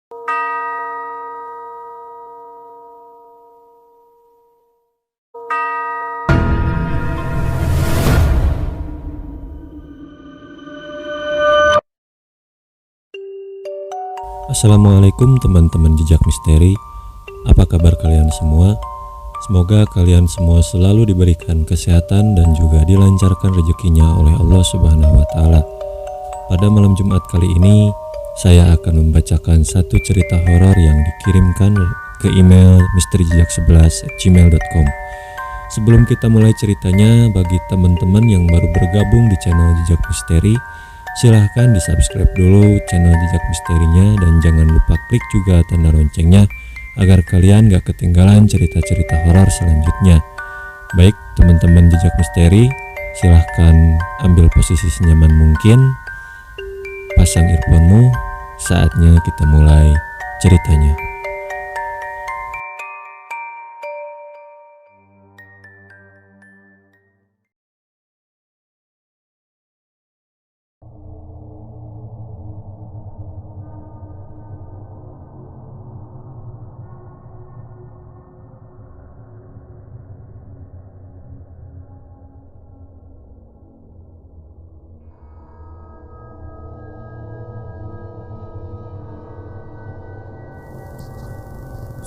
Assalamualaikum teman-teman jejak misteri. Apa kabar kalian semua? Semoga kalian semua selalu diberikan kesehatan dan juga dilancarkan rezekinya oleh Allah Subhanahu wa Ta'ala. Pada malam Jumat kali ini, saya akan membacakan satu cerita horor yang dikirimkan ke email misterijejak11@gmail.com. Sebelum kita mulai ceritanya, bagi teman-teman yang baru bergabung di channel Jejak Misteri, silahkan di subscribe dulu channel Jejak Misterinya dan jangan lupa klik juga tanda loncengnya agar kalian gak ketinggalan cerita-cerita horor selanjutnya. Baik teman-teman Jejak Misteri, silahkan ambil posisi senyaman mungkin, pasang earphone-mu, saatnya kita mulai ceritanya.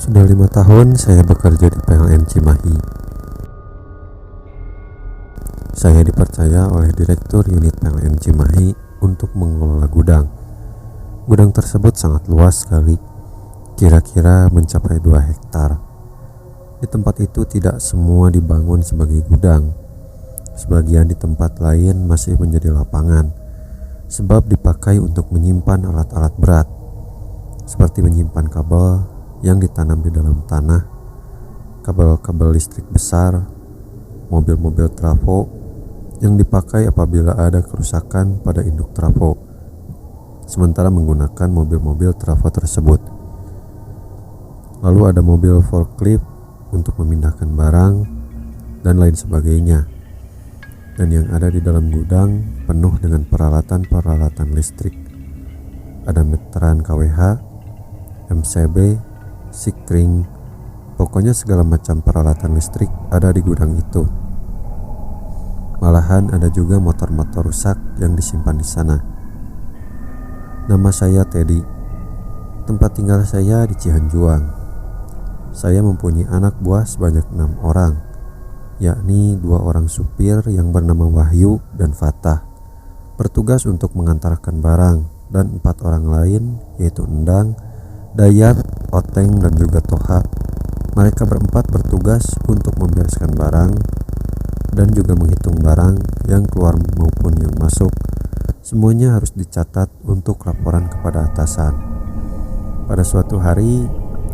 Sudah 5 tahun saya bekerja di PLN Cimahi. Saya dipercaya oleh Direktur Unit PLN Cimahi untuk mengelola gudang. Gudang tersebut sangat luas sekali, kira-kira mencapai 2 hektar. Di tempat itu tidak semua dibangun sebagai gudang. Sebagian di tempat lain masih menjadi lapangan, sebab dipakai untuk menyimpan alat-alat berat, seperti menyimpan kabel yang ditanam di dalam tanah, kabel-kabel listrik besar, mobil-mobil trafo yang dipakai apabila ada kerusakan pada induk trafo, sementara menggunakan mobil-mobil trafo tersebut. Lalu ada mobil forklift untuk memindahkan barang dan lain sebagainya. Dan yang ada di dalam gudang penuh dengan peralatan-peralatan listrik. Ada meteran KWH, MCB, sikring, pokoknya segala macam peralatan listrik ada di gudang itu. Malahan ada juga motor-motor rusak yang disimpan di sana. Nama saya Teddy. Tempat tinggal saya di Cihanjuang. Saya mempunyai anak buah sebanyak 6 orang, yakni 2 orang supir yang bernama Wahyu dan Fatah, bertugas untuk mengantarkan barang, dan 4 orang lain yaitu Endang, Dayat, Oteng, dan juga Toha. Mereka berempat bertugas untuk membereskan barang dan juga menghitung barang yang keluar maupun yang masuk. Semuanya harus dicatat untuk laporan kepada atasan. Pada suatu hari,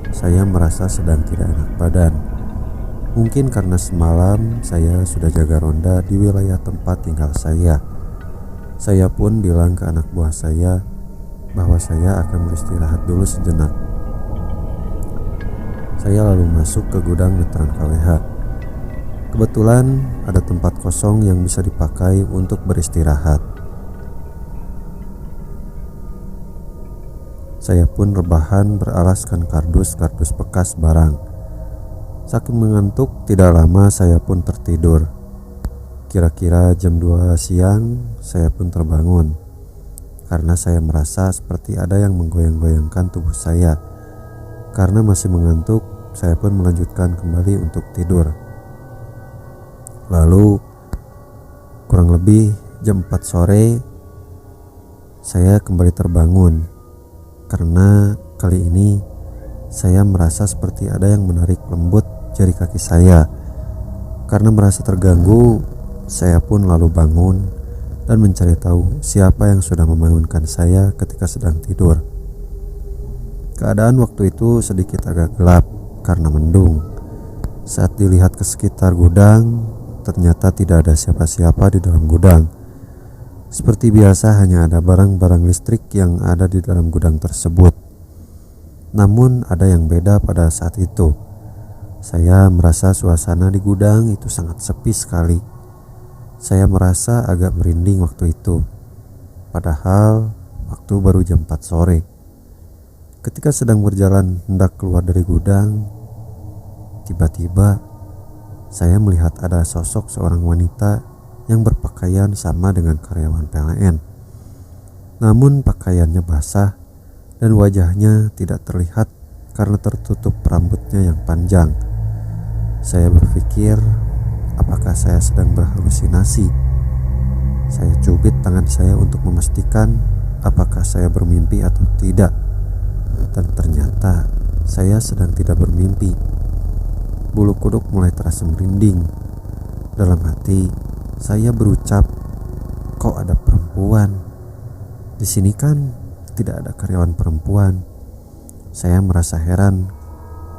saya merasa sedang tidak enak badan. Mungkin karena semalam saya sudah jaga ronda di wilayah tempat tinggal saya. Saya pun bilang ke anak buah saya bahwa saya akan beristirahat dulu sejenak. Saya lalu masuk ke gudang meteran KWH. Kebetulan ada tempat kosong yang bisa dipakai untuk beristirahat. Saya pun rebahan beralaskan kardus-kardus bekas barang. Saking mengantuk, tidak lama saya pun tertidur. Kira-kira jam 2 siang saya pun terbangun karena saya merasa seperti ada yang menggoyang-goyangkan tubuh saya. Karena masih mengantuk, saya pun melanjutkan kembali untuk tidur. Lalu kurang lebih jam 4 sore saya kembali terbangun, karena kali ini saya merasa seperti ada yang menarik lembut jari kaki saya. Karena merasa terganggu, saya pun lalu bangun dan mencari tahu siapa yang sudah membangunkan saya ketika sedang tidur. Keadaan waktu itu sedikit agak gelap karena mendung. Saat dilihat ke sekitar gudang, ternyata tidak ada siapa-siapa di dalam gudang. Seperti biasa, hanya ada barang-barang listrik yang ada di dalam gudang tersebut. Namun ada yang beda pada saat itu. Saya merasa suasana di gudang itu sangat sepi sekali. Saya merasa agak merinding waktu itu. Padahal waktu baru jam 4 sore. Ketika sedang berjalan hendak keluar dari gudang, tiba-tiba saya melihat ada sosok seorang wanita yang berpakaian sama dengan karyawan PLN. Namun pakaiannya basah dan wajahnya tidak terlihat karena tertutup rambutnya yang panjang. Saya berpikir, apakah saya sedang berhalusinasi? Saya cubit tangan saya untuk memastikan apakah saya bermimpi atau tidak. Dan ternyata saya sedang tidak bermimpi. Bulu kuduk mulai terasa merinding. Dalam hati saya berucap, kok ada perempuan? Di sini kan tidak ada karyawan perempuan. Saya merasa heran,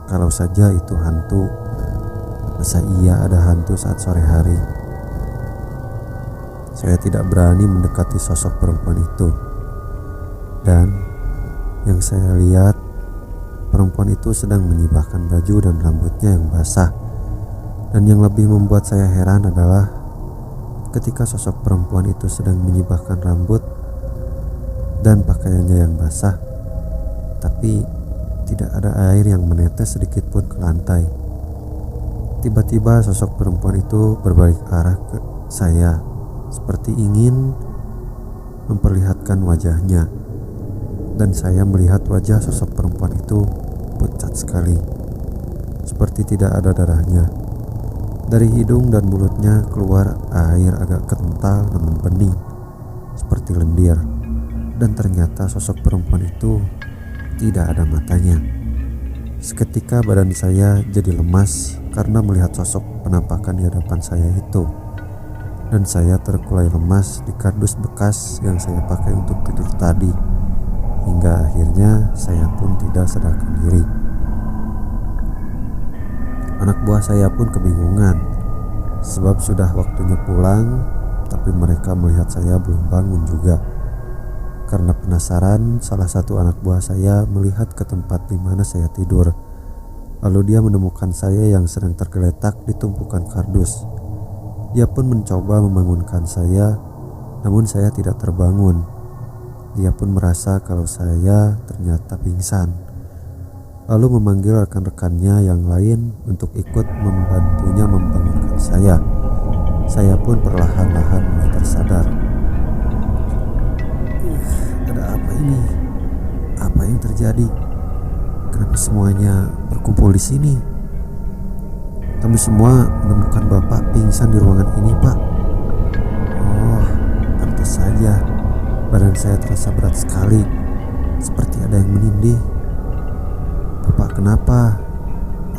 kalau saja itu hantu. Masa iya ada hantu saat sore hari? Saya tidak berani mendekati sosok perempuan itu. Dan yang saya lihat, perempuan itu sedang menyibakkan baju dan rambutnya yang basah. Dan yang lebih membuat saya heran adalah ketika sosok perempuan itu sedang menyibakkan rambut dan pakaiannya yang basah, tapi tidak ada air yang menetes sedikit pun ke lantai. Tiba-tiba sosok perempuan itu berbalik arah ke saya, seperti ingin memperlihatkan wajahnya. Dan saya melihat wajah sosok perempuan itu pucat sekali, seperti tidak ada darahnya. Dari hidung dan mulutnya keluar air agak kental namun bening, seperti lendir. Dan ternyata sosok perempuan itu tidak ada matanya. Seketika badan saya jadi lemas karena melihat sosok penampakan di hadapan saya itu. Dan saya terkulai lemas di kardus bekas yang saya pakai untuk tidur tadi. Hingga akhirnya saya pun tidak sadarkan diri. Anak buah saya pun kebingungan, sebab sudah waktunya pulang, tapi mereka melihat saya belum bangun juga. Karena penasaran, salah satu anak buah saya melihat ke tempat di mana saya tidur. Lalu dia menemukan saya yang sedang tergeletak di tumpukan kardus. Dia pun mencoba membangunkan saya, namun saya tidak terbangun. Dia pun merasa kalau saya ternyata pingsan. Lalu memanggil rekan-rekannya yang lain untuk ikut membantunya membangunkan saya. Saya pun perlahan-lahan mulai tersadar. Ada apa ini? Apa yang terjadi? Kenapa semuanya berkumpul di sini? Kami semua menemukan Bapak pingsan di ruangan ini, Pak. Oh, pantas saja. Badan saya terasa berat sekali, seperti ada yang menindih. Bapak kenapa?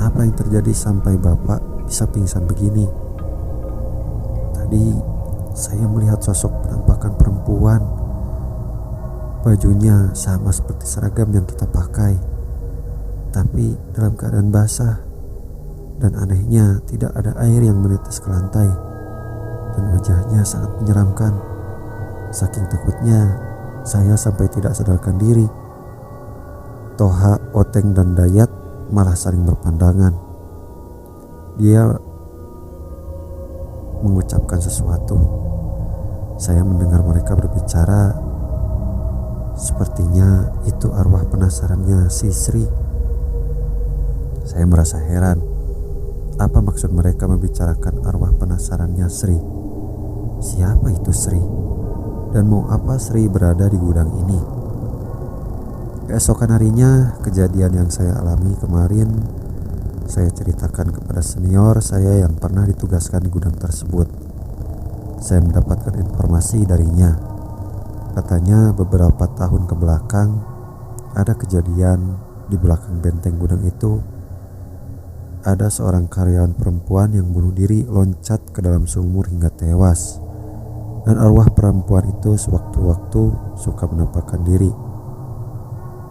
Apa yang terjadi sampai Bapak bisa pingsan begini? Tadi saya melihat sosok penampakan perempuan. Bajunya sama seperti seragam yang kita pakai, tapi dalam keadaan basah. Dan anehnya tidak ada air yang menetes ke lantai. Dan wajahnya sangat menyeramkan. Saking takutnya saya sampai tidak sadarkan diri. Toha, Oteng, dan Dayat malah saling berpandangan. Dia mengucapkan sesuatu. Saya mendengar mereka berbicara. Sepertinya itu arwah penasarannya si Sri. Saya merasa heran. Apa maksud mereka membicarakan arwah penasarannya Sri? Siapa itu Sri? Dan mau apa Sri berada di gudang ini? Keesokan harinya, kejadian yang saya alami kemarin saya ceritakan kepada senior saya yang pernah ditugaskan di gudang tersebut. Saya mendapatkan informasi darinya. Katanya beberapa tahun ke belakang ada kejadian di belakang benteng gudang itu. Ada seorang karyawan perempuan yang bunuh diri loncat ke dalam sumur hingga tewas. Dan arwah perempuan itu sewaktu-waktu suka menampakkan diri.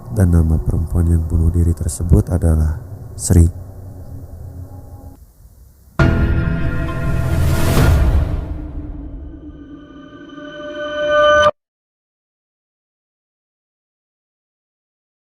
Dan nama perempuan yang bunuh diri tersebut adalah Sri.